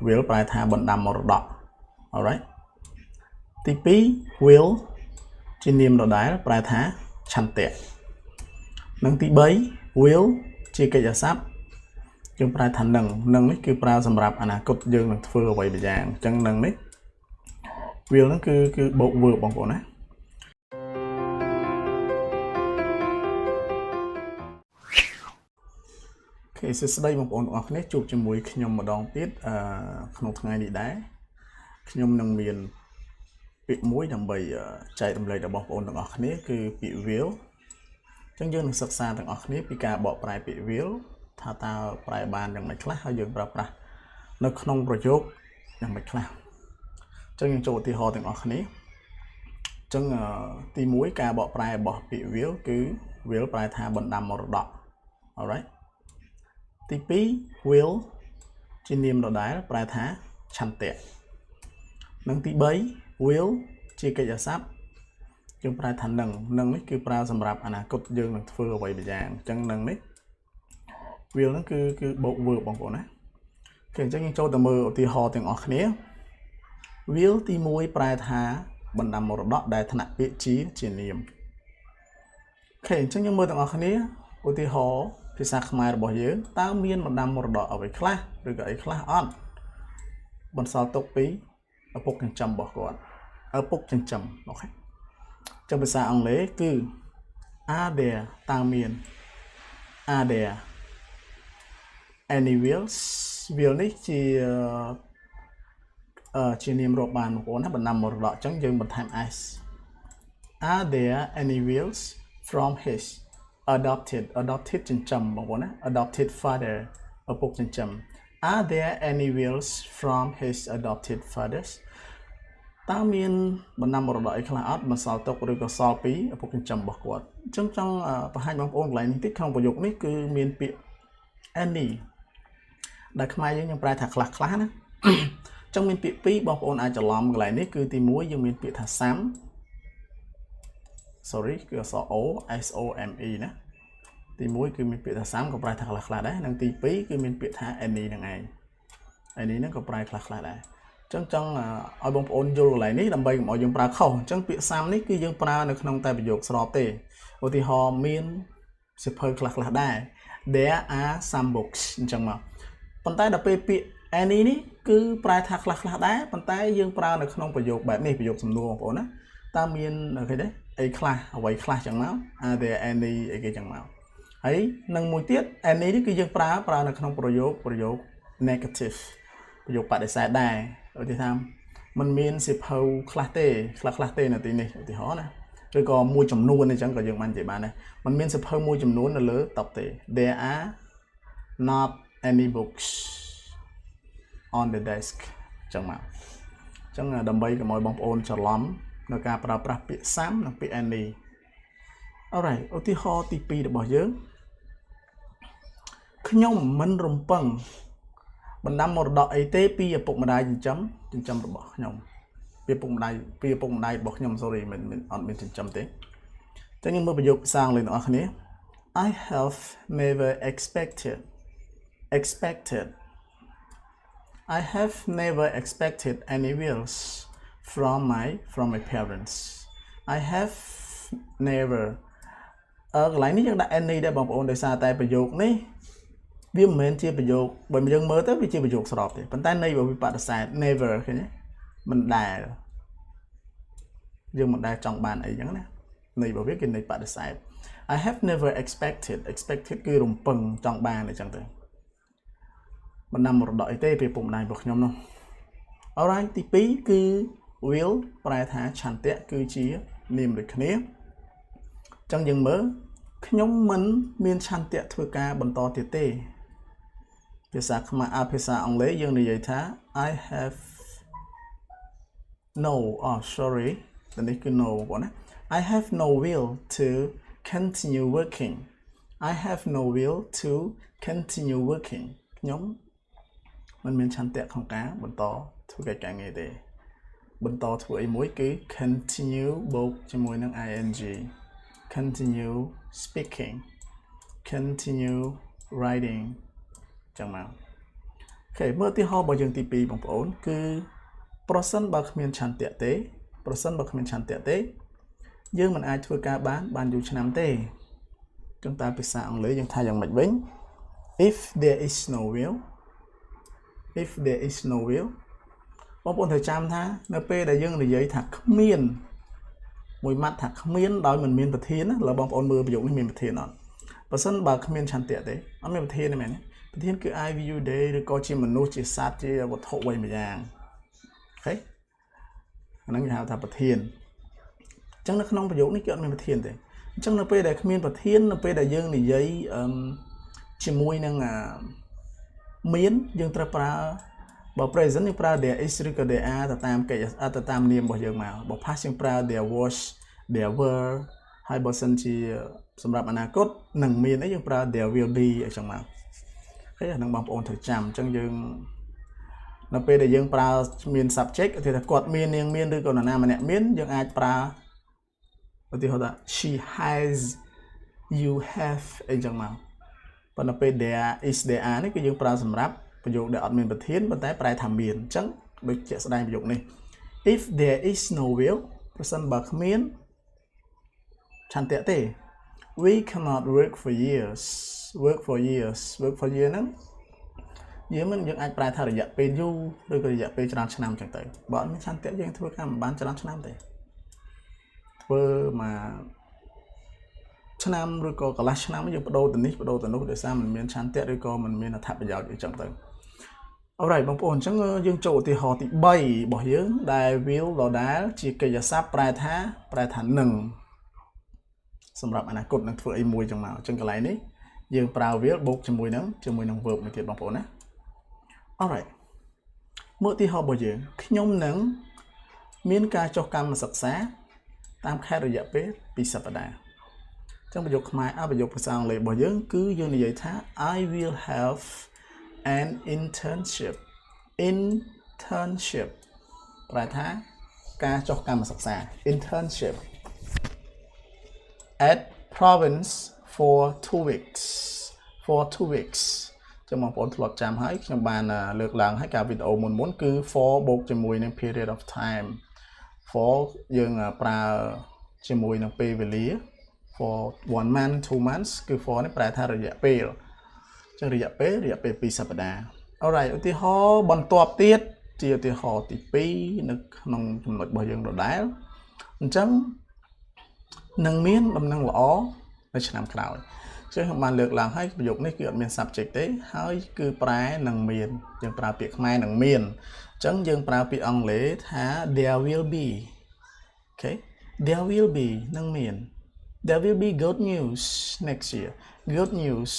will ប្រែថាបណ្ដាំមរតក alright ទី2 will ជានាមដដែលប្រែថាឆន្ទៈនិងទី3 will ជាកិច្ចសព្ទយើងប្រើថានឹងនេះគឺប្រើសម្រាប់អនាគតយើងនឹងធ្វើអ្វីម្យ៉ាងអញ្ចឹងនឹងនេះ will ហ្នឹងគឺបូក verb បងប្អូនណាអូខេសួស្តីបងប្អូនទាំងអស់គ្នាជួបជាមួយខ្ញុំម្ដងទៀតក្នុងថ្ងៃនេះដែរខ្ញុំនឹងមានពាក្យមួយដើម្បីចែករំលែកដល់បងប្អូនទាំងអស់គ្នាគឺពាក្យ will អញ្ចឹងយើងនឹងសិក្សាទាំងអស់គ្នាពីការបកប្រែពាក្យ will ថាតើប្រែបានយ៉ាងម៉េចខ្លះហើយយើងប្រើប្រាស់នៅក្នុងប្រយោគយ៉ាងម៉េចខ្លះអញ្ចឹងយើងចូលឧទាហរណ៍ទាំងអស់គ្នាអញ្ចឹងទី1ការបកប្រែរបស់ពាក្យ will គឺ will ប្រែថាបណ្ដាំមរតក alright ទី2 will ជានាមដដែលប្រែថាឆន្ទៈនិងទី3 will ជាកិច្ចសព្ទយើងប្រើថានឹងនេះគឺប្រើសម្រាប់អនាគតយើងនឹងធ្វើអ្វីម្យ៉ាងអញ្ចឹងនឹងនេះ will ហ្នឹងគឺបូក verb បងប្អូនណាអូខេអញ្ចឹងយើងចូលទៅមើលឧទាហរណ៍ទាំងអស់គ្នា will ទី1ប្រែថាបណ្ដាំមរតកដែលថ្នាក់ពាក្យជានាមអូខេអញ្ចឹងយើងមើលទាំងអស់គ្នាឧទាហរណ៍ភាសាខ្មែររបស់យើងតើមានបណ្ដាំមរតកអ្វីខ្លះឬក៏អីខ្លះអត់បន្សល់ទុកពីឪពុកចិញ្ចឹមរបស់គាត់ឪពុកចិញ្ចឹមអូខេចុះភាសាអង់គ្លេសគឺ are there តើមាន are there any wills will នេះជានាមរាប់បានបងប្អូនណាបណ្ដាំមរតកអញ្ចឹងយើងបន្ថែម s are there any wills from his adopted ចិញ្ចឹមបងប្អូនណា adopted father ឪពុកចិញ្ចឹម are there any wills from his adopted fathers តើមានបណ្ដាំមរតកអីខ្លះអត់បន្សល់ទុកឬក៏សល់ពីឪពុកចិញ្ចឹមរបស់គាត់អញ្ចឹងចង់បង្ហាញបងប្អូនកន្លែងនេះតិចក្នុងប្រយោគនេះគឺមានពាក្យ any ដែលខ្មែរយើងប្រែថាខ្លះណាអញ្ចឹងមានពាក្យពីរបងប្អូនអាចច្រឡំកន្លែងនេះគឺទី1យើងមានពាក្យថា some sorry គឺអក្សរ o s o m e ណាទី1គឺមានពាក្យថា some ក៏ប្រែថាខ្លះដែរនិងទី2គឺមានពាក្យថា any ហ្នឹងឯង any ហ្នឹងក៏ប្រែខ្លះដែរអញ្ចឹងចង់ឲ្យបងប្អូនយល់កន្លែងនេះដើម្បីកុំឲ្យយើងប្រើខុសអញ្ចឹងពាក្យ some នេះគឺយើងប្រើនៅក្នុងតែប្រយោគស្របទេឧទាហរណ៍មានសៀវភៅខ្លះដែរ there are some books អញ្ចឹងមកប៉ុន្តែដល់ពេលពាក្យ any នេះគឺប្រែថាខ្លះដែរប៉ុន្តែយើងប្រើនៅក្នុងប្រយោគបែបនេះប្រយោគសំណួរបងប្អូនណាតើមានឃើញទេអីខ្លះអ្វីខ្លះចឹងមក are there any អីគេចឹងមកហើយនឹងមួយទៀត any នេះគឺយើងប្រើនៅក្នុងប្រយោគ negative ប្រយោគបដិសេធដែរឧទាហរណ៍មិនមានសៀវភៅខ្លះទេនៅទីនេះឧទាហរណ៍ណាឬក៏មួយចំនួនអញ្ចឹងក៏យើងបាននិយាយបានដែរមិនមានសៀវភៅមួយចំនួននៅលើតុទេ there are not any books on the desk ចឹងមកអញ្ចឹងដើម្បីកុំឲ្យបងប្អូនច្រឡំនៅការប្រើប្រាស់ពាក្យ some និងពាក្យ any alright ឧទាហរណ៍ទី2របស់យើងខ្ញុំមិនរំពឹងបណ្ដាំមរតកអីទេពីឪពុកម្ដាយចិញ្ចឹមរបស់ខ្ញុំពីឪពុកម្ដាយរបស់ខ្ញុំ sorry មិនអត់មានចិញ្ចឹមទេអញ្ចឹងយើងមើលប្រយោគភាសាអង់គ្លេសទាំងអស់គ្នា I have never expected I have never expected any wills from my parents I have never កន្លែងនេះយើងដាក់ any ដែរបងប្អូនដោយសារតែប្រយោគនេះវាមិនមែនជាប្រយោគបើយើងមើលទៅវាជាប្រយោគស្របទេប៉ុន្តែន័យរបស់វាបដិសេធ never ឃើញទេមិនដែលយើងមិនដែលចង់បានអីចឹងណាន័យរបស់វាគឺន័យបដិសេធ I have never expected គឺរំពឹងចង់បានអីចឹងទៅបណ្ដាំមរតកអីទេពីពុកម្ដាយរបស់ខ្ញុំនោះ alright ទី2គឺ will ប្រែថាឆន្ទៈគឺជានាមដូចគ្នាអញ្ចឹងយើងមើលខ្ញុំមិនមានឆន្ទៈធ្វើការបន្តទៀតទេភាសាខ្មែរភាសាអង់គ្លេសយើងនិយាយថា I have no sorry នេះគឺ no បងណា I have no will to continue working I have no will to continue working ខ្ញុំមិនមានឆន្ទៈក្នុងការបន្តធ្វើកិច្ចការងារទេបន្តធ្វើអីមួយគឺ continue បូកជាមួយនឹង ing continue speaking continue writing ចឹងមកអូ Okay មើលទីហោរបស់យើងទី2បងប្អូនគឺ person បើគ្មានឆន្ទៈទេ person បើគ្មានឆន្ទៈទេយើងមិនអាចធ្វើការបានយូរឆ្នាំទេចឹងតើភាសាអង់គ្លេសយើងថាយ៉ាងម៉េចវិញ if there is no will បងប្អូនត្រូវចាំថានៅពេលដែលយើងនិយាយថាគ្មានមួយម៉ាត់ថាគ្មានដោយមិនមានប្រធានណាឡើយបងប្អូនមើលប្រយោគនេះមានប្រធានអត់បើសិនបើគ្មានឆន្ទៈទេអត់មានប្រធានទេមែនទេប្រធានគឺ I view day ឬក៏ជាមនុស្សជាសត្វជាវត្ថុអ្វីមួយយ៉ាងអូខេអាហ្នឹងគេហៅថាប្រធានអញ្ចឹងនៅក្នុងប្រយោគនេះគឺអត់មានប្រធានទេអញ្ចឹងនៅពេលដែលគ្មានប្រធាននៅពេលដែលយើងនិយាយជាមួយនឹងមានយើងត្រូវប្រើបើ present យើងប្រើ there is ឬក៏ there are ទៅតាមកិច្ចទៅតាមនាមរបស់យើងមកបើ past យើងប្រើ there was there were ហើយបើសិនជាសម្រាប់អនាគតនឹងមានអីយើងប្រើ there will be អញ្ចឹងមកហើយអានឹងបងប្អូនត្រូវចាំអញ្ចឹងយើងនៅពេលដែលយើងប្រើមាន subject ឧទាហរណ៍ថាគាត់មាននាងមានឬក៏នរណាម្នាក់មានយើងអាចប្រើឧទាហរណ៍ថា she has you have អីចឹងមកប៉ុន្តែពេល there is there are នេះគឺយើងប្រើសម្រាប់ប្រយោគដែលអត់មានប្រធានប៉ុន្តែប្រែថាមានអញ្ចឹងដូចជាក់ស្ដែងប្រយោគនេះ if there is no will ប្រសិនបើគ្មានឆន្ទៈទេ we cannot work for years work for year ហ្នឹងយើងអាចប្រែថារយៈពេលយូរឬក៏រយៈពេលច្រើនឆ្នាំអញ្ចឹងទៅបើអត់មានឆន្ទៈយើងធ្វើការមិនបានច្រើនឆ្នាំទេធ្វើមកឆ្នាំឬក៏កន្លះឆ្នាំយើងបដូរទៅនេះបដូរទៅនោះដោយសារមិនមានឆន្ទៈឬក៏មិនមានអត្ថប្រយោជន៍អីចឹងទៅAlright បងប្អូនអញ្ចឹងយើងចូលឧទាហរណ៍ទី3របស់យើងដែល will ដដែលជាកិច្ចសព្ទប្រែថានឹងសម្រាប់អនាគតនឹងធ្វើអីមួយចឹងមកអញ្ចឹងកន្លែងនេះយើងប្រើ will បូកជាមួយនឹង verb មួយទៀតបងប្អូនណា Alright មើលឧទាហរណ៍របស់យើងខ្ញុំនឹងមានការចុះកម្មសិក្សាតាមខែរយៈពេល2សប្តាហ៍ចឹងប្រយោគខ្មែរប្រយោគភាសាអង់គ្លេសរបស់យើងគឺយើងនិយាយថា I will have an internship ប្រែថាការចុះកម្មសិក្សា internship at province for 2 weeks ចឹងបងប្អូនធ្លាប់ចាំហើយខ្ញុំបានលើកឡើងហើយការវីដេអូមុនគឺ for បូកជាមួយនឹង period of time for យើងប្រើជាមួយនឹងពេលវេលា for 1 month 2 months គឺ for នេះប្រែថារយៈពេលចឹងរយៈពេល2សប្តាហ៍ Alright ឧទាហរណ៍បន្ទាប់ទៀតជាឧទាហរណ៍ទី2នៅក្នុងចំណុចរបស់យើងដដែលអញ្ចឹងនឹងមានដំណឹងល្អនៅឆ្នាំក្រោយចឹងខ្ញុំបានលើកឡើងហើយប្រយោគនេះគឺអត់មាន subject ទេហើយគឺប្រែនឹងមានយើងប្រើពាក្យខ្មែរនឹងមានអញ្ចឹងយើងប្រើពាក្យអង់គ្លេសថា there will be okay there will be នឹងមាន there will be good news next year good news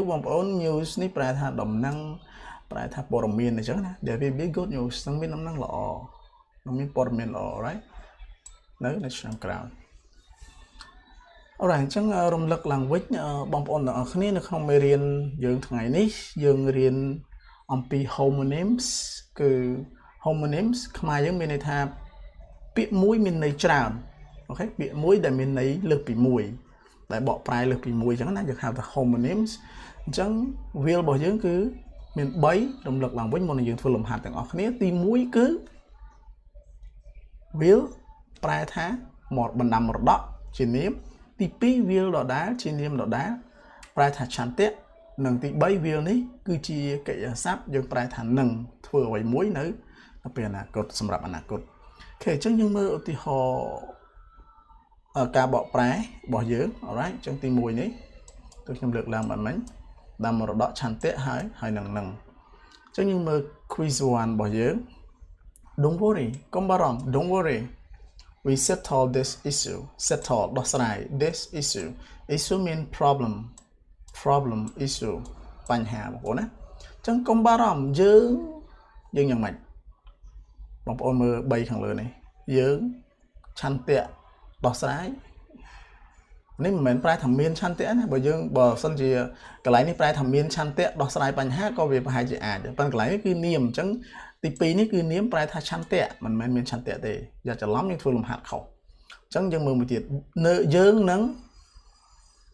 បងប្អូន news នេះប្រែថាដំណឹងប្រែថាព័ត៌មានអញ្ចឹងណា there will be good news នឹងមានដំណឹងល្អនឹងមានព័ត៌មានល្អ right នៅឆ្នាំក្រោយAlright អញ្ចឹងរំលឹកឡើងវិញបងប្អូនទាំងអស់គ្នានៅក្នុងមេរៀនយើងថ្ងៃនេះយើងរៀនអំពី homonyms គឺ homonyms ខ្មែរយើងមានន័យថាពាក្យមួយមានន័យច្រើនអូខេពាក្យមួយដែលមានន័យលើសពីមួយដែលបកប្រែលើសពីមួយអញ្ចឹងណាយើងហៅថា homonyms អញ្ចឹង will របស់យើងគឺមាន3រំលឹកឡើងវិញមុននឹងយើងធ្វើលំហាត់ទាំងអស់គ្នាទី1គឺ will ប្រែថាមកបណ្ដាំមរតកជានាមទី2 will ដដែលជានាមដដែលប្រែថាឆន្ទៈនិងទី3 will នេះគឺជាកិច្ចសព្ទយើងប្រែថានឹងធ្វើអ្វីមួយនៅពេលអនាគតសម្រាប់អនាគតអូខេអញ្ចឹងយើងមើលឧទាហរណ៍ការបកប្រែរបស់យើង alright អញ្ចឹងទី1នេះគឺខ្ញុំលើកឡើងបានមិញដាំមរតកឆន្ទៈហើយនឹងអញ្ចឹងយើងមើល quiz 1របស់យើង Don't worry កុំបារម្ភ Don't worry we settle this issue settle ដោះស្រាយ this issue mean problem issue បញ្ហាបងប្អូនណាអញ្ចឹងកុំបារម្ភយើងយ៉ាងម៉េចបងប្អូនមើល3ខាងលើនេះយើងឆន្ទៈដោះស្រាយនេះមិនមែនប្រែថាមានឆន្ទៈណាបើសិនជាកន្លែងនេះប្រែថាមានឆន្ទៈដោះស្រាយបញ្ហាក៏វាប្រហែលជាអាចប៉ុន្តែកន្លែងនេះគឺនាមអញ្ចឹងទី2នេះគឺនាមប្រែថាឆន្ទៈមិនមែនមានឆន្ទៈទេอย่าច្រឡំយើងធ្វើលំហាត់ខុសអញ្ចឹងយើងមើលមួយទៀតយើងនឹង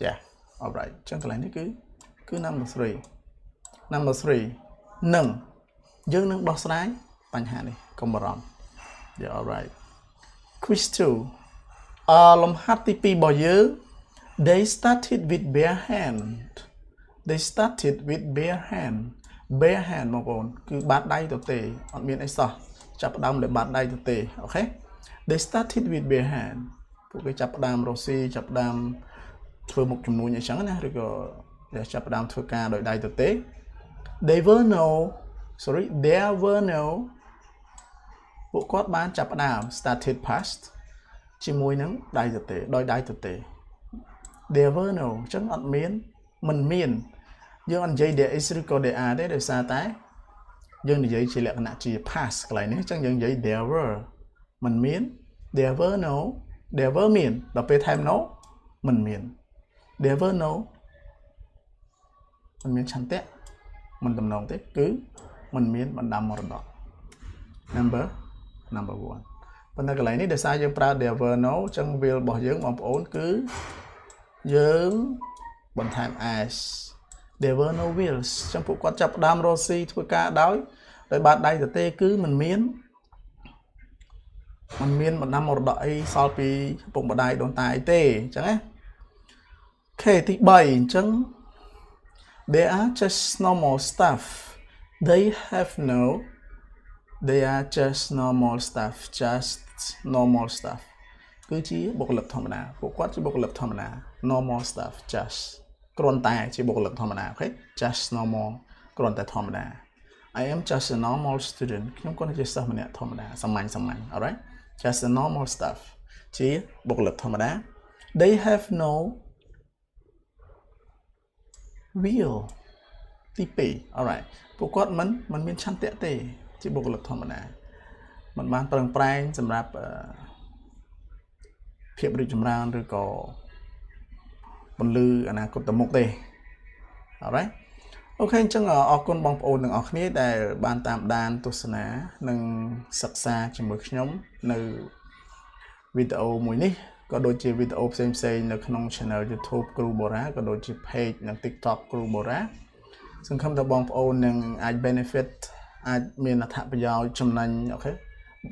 ចា alright អញ្ចឹងកន្លែងនេះគឺ number 3 នឹង dương nâng đo sái bánh hạ này không bảo rộng. Yeah, alright. Quiz 2 lom hát tí pi bỏ dương. They started with bare hand. They started with bare hand. Bare hand một ổn cứ bát đáy tổ tê on miền ấy sao chắp đam để bát đáy tổ tê. Ok. They started with bare hand. Phụ cái chắp đam Rosie chắp đam thưa một chùm nuôi nhảy trắng nè rồi có chắp đam thưa ca đội đáy tổ tê. There were no bộ quát bán chắp đam started past chỉ mùi nắng đáy tổ tê đôi đáy tổ tê. There were no chẳng on miền mình miền dương anh dây để Israel để à đấy để xa tái dương để dây chỉ lệ nãy chỉ pass cái này chẳng dương dây there were mình miền there were miền đọc về thêm nó mình miền there were no mình miền chẳng tét mình tầm nòng tét cứ mình miền mình đâm một đó number one bên đây cái này để xa dương pra there were no chẳng will bỏ dương bằng ổn cứ dương bằng thêm as. There were no wheels. Trong phụ quát chập đam Rosie thua ca đói. Rồi bạn đây tê cứ mình miến một năm một đợi sau khi bụng bà đài đồn tài tê chẳng ấy. Ok thì 7 chẳng. They are just normal stuff. They are just normal stuff. Cứ chỉ bộ lực thầm nà. Phụ quát chỉ bộ lực thầm nà. Normal stuff just. Còn tại chỉ bộ lực thầm nà. Ok. Just normal. Còn tại thầm nà. I am just a normal student. Chúng con chỉ stuff mình thầm nà. Sầm mạnh. Alright. Just a normal stuff. Chỉ bộ lực thầm nà. They have no wheel. Tipi. Alright. Phụ quát mình miên chăn tệ tê. Chỉ bộ lực thầm nà. Mình mang prang prang សម្រាប់ ភាពរីកចម្រើនឬក៏ពលឺអនាគតទៅមុខទេ Alright អូខេអញ្ចឹងអរគុណបងប្អូនទាំងអស់គ្នាដែលបានតាមដានទស្សនានិងសិក្សាជាមួយខ្ញុំនៅវីដេអូមួយនេះក៏ដូចជាវីដេអូផ្សេងៗនៅក្នុង Channel YouTube គ្រូបូរ៉ាក៏ដូចជា Page និង TikTok គ្រូបូរ៉ាសង្ឃឹមថាបងប្អូននឹងអាច benefit អាចមានអត្ថប្រយោជន៍ចំណេញអូខេ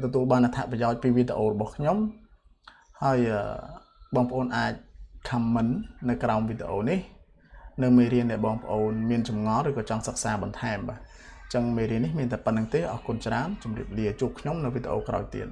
ទទួលបានអត្ថប្រយោជន៍ពីវីដេអូរបស់ខ្ញុំហើយបងប្អូនអាច comment នៅក្រោមវីដេអូនេះនៅមេរៀនដែលបងប្អូនមានចម្ងល់ឬក៏ចង់សិក្សាបន្ថែមបាទអញ្ចឹងមេរៀននេះមានតែប៉ុណ្្នឹងទេអរគុណច្រើនជម្រាបលាជួបខ្ញុំនៅវីដេអូក្រោយទៀត